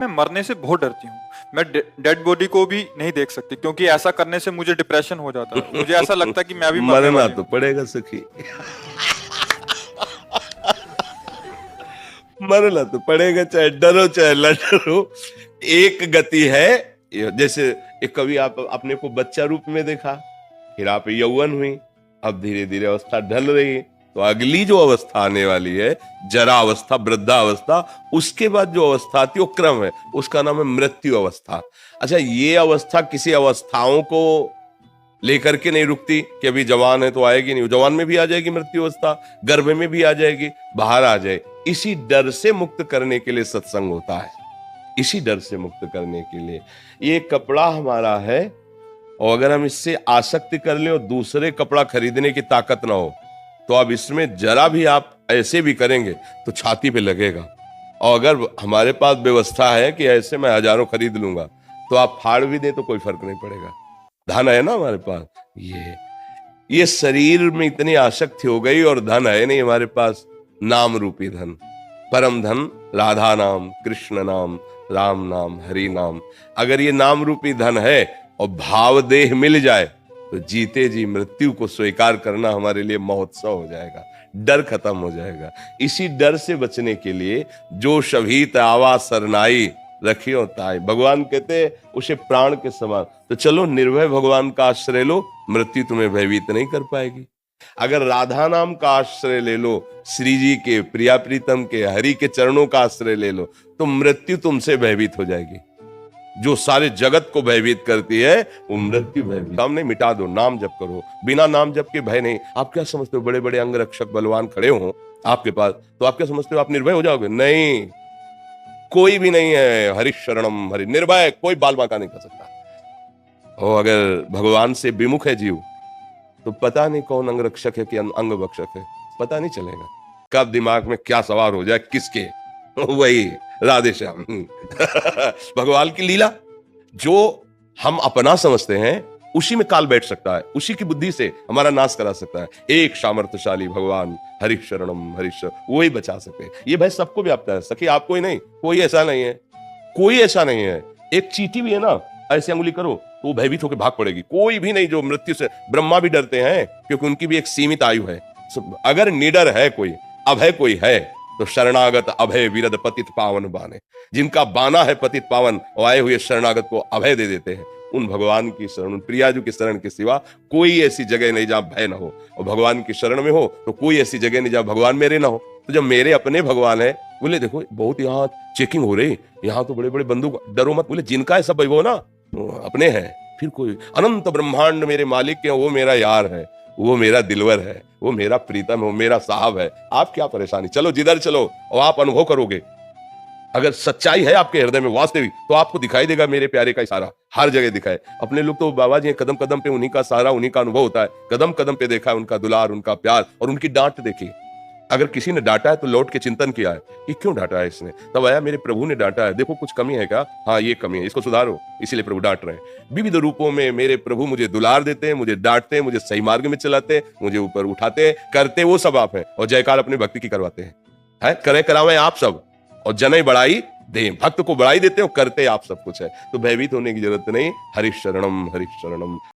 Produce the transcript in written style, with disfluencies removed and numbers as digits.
मैं मरने से बहुत डरती हूँ। मैं डेड बॉडी को भी नहीं देख सकती क्योंकि ऐसा करने से मुझे डिप्रेशन हो जाता है। मुझे ऐसा लगता है कि मैं अभी मरने मरना वाली तो हूँ। पड़ेगा सखी। मरना तो पड़ेगा, चाहे डरो चाहे न डरो। एक गति है, जैसे एक कभी आप अपने को बच्चा रूप में देखा, फिर आप यौवन हुई, अब धीरे धीरे अवस्था ढल रही, तो अगली जो अवस्था आने वाली है, जरा अवस्था, वृद्धावस्था, उसके बाद जो अवस्था आती है वो क्रम है, उसका नाम है मृत्यु अवस्था। अच्छा, ये अवस्था किसी अवस्थाओं को लेकर के नहीं रुकती कि अभी जवान है तो आएगी नहीं, जवान में भी आ जाएगी मृत्यु अवस्था, गर्भ में भी आ जाएगी, बाहर आ जाए। इसी डर से मुक्त करने के लिए सत्संग होता है, इसी डर से मुक्त करने के लिए। ये कपड़ा हमारा है, और अगर हम इससे आसक्ति कर लें और दूसरे कपड़ा खरीदने की ताकत ना हो, तो अब इसमें जरा भी आप ऐसे भी करेंगे तो छाती पे लगेगा। और अगर हमारे पास व्यवस्था है कि ऐसे मैं हजारों खरीद लूंगा, तो आप फाड़ भी दे तो कोई फर्क नहीं पड़ेगा, धन है ना हमारे पास। ये शरीर में इतनी आसक्ति हो गई और धन है नहीं हमारे पास, नाम रूपी धन, परम धन राधा नाम, कृष्ण नाम, राम नाम, हरि नाम। अगर ये नाम रूपी धन है और भाव देह मिल जाए, तो जीते जी मृत्यु को स्वीकार करना हमारे लिए महोत्सव हो जाएगा, डर खत्म हो जाएगा। इसी डर से बचने के लिए जो शभीत आवा सरनाई रखियो ताई, भगवान कहते उसे प्राण के समान। तो चलो निर्भय भगवान का आश्रय लो, मृत्यु तुम्हें भयभीत नहीं कर पाएगी। अगर राधा नाम का आश्रय ले लो, श्री जी के, प्रिया प्रीतम के, हरि के चरणों का आश्रय ले लो, तो मृत्यु तुमसे भयभीत हो जाएगी। जो सारे जगत को भयभीत करती है वो मृत्यु भयभीत। काम नहीं, मिटा दो, नाम जप करो, बिना नाम जप के भय नहीं। आप क्या समझते हो बड़े बड़े अंग रक्षक बलवान खड़े हो आपके पास, तो आप क्या समझते हो आप निर्भय हो जाओगे? नहीं, कोई भी नहीं है। हरि शरणम हरि, निर्भय कोई बाल बांका नहीं कर सकता। और अगर भगवान से विमुख है जीव, तो पता नहीं कौन अंग रक्षक है कि अंग भक्षक है, पता नहीं चलेगा। कब दिमाग में क्या सवार हो जाए किसके, वही राधे श्याम। भगवान की लीला, जो हम अपना समझते हैं उसी में काल बैठ सकता है, उसी की बुद्धि से हमारा नाश करा सकता है। एक सामर्थ्यशाली भगवान हरि शरणम हरि शरण, वही बचा सकते हैं। ये भय सबको व्याप्त है सखी, आपको ही नहीं, कोई ऐसा नहीं है, कोई ऐसा नहीं है। एक चींटी भी है ना, ऐसे अंगुली करो तो वो भयभीत होकर भाग पड़ेगी। कोई भी नहीं जो मृत्यु से, ब्रह्मा भी डरते हैं क्योंकि उनकी भी एक सीमित आयु है। अगर निडर है कोई, अभय कोई है, तो शरणागत अभय विरद पतित पावन बाने। जिनका बाना है पतित पावन, और आए हुए शरणागत को अभय दे देते हैं। उन भगवान की शरण, उन प्रियाजू की शरण के सिवा कोई ऐसी जगह नहीं जहां भय ना हो। और भगवान की शरण में हो तो कोई ऐसी जगह नहीं जहां भगवान मेरे ना हो। तो जब मेरे अपने भगवान है, बोले देखो बहुत यहाँ चेकिंग हो रही, यहाँ तो बड़े बड़े बंदूक, डरो मत। बोले जिनका है सब वैभव ना अपने हैं, फिर कोई अनंत ब्रह्मांड मेरे मालिक के, वो मेरा यार है, वो मेरा दिलवर है, वो मेरा प्रीतम है, वो मेरा साहब है। आप क्या परेशानी, चलो जिधर चलो और आप अनुभव करोगे। अगर सच्चाई है आपके हृदय में वास्तविक, तो आपको दिखाई देगा मेरे प्यारे का इशारा, हर जगह दिखाए। अपने लोग तो बाबा जी कदम कदम पे उन्हीं का सहारा, उन्हीं का अनुभव होता है। कदम कदम पे देखा है उनका दुलार, उनका प्यार और उनकी डांट देखी। अगर किसी ने डांटा है तो लौट के चिंतन किया है कि क्यों डांटा है इसने, तब आया मेरे प्रभु ने डांटा है, देखो कुछ कमी है क्या, हाँ ये कमी है, इसको सुधारो, इसीलिए प्रभु डांट रहे हैं। विविध रूपों में मेरे प्रभु मुझे दुलार देते हैं, मुझे डांटते हैं, मुझे सही मार्ग में चलाते हैं, मुझे ऊपर उठाते हैं, करते वो सब आप हैं। और जयकार अपने भक्ति की करवाते हैं, करें करावें आप सब, और जनई बढ़ाई दे, भक्त को बढ़ाई देते हो, करते आप सब कुछ है। तो भयभीत होने की जरूरत नहीं। हरि शरणम हरि शरणम।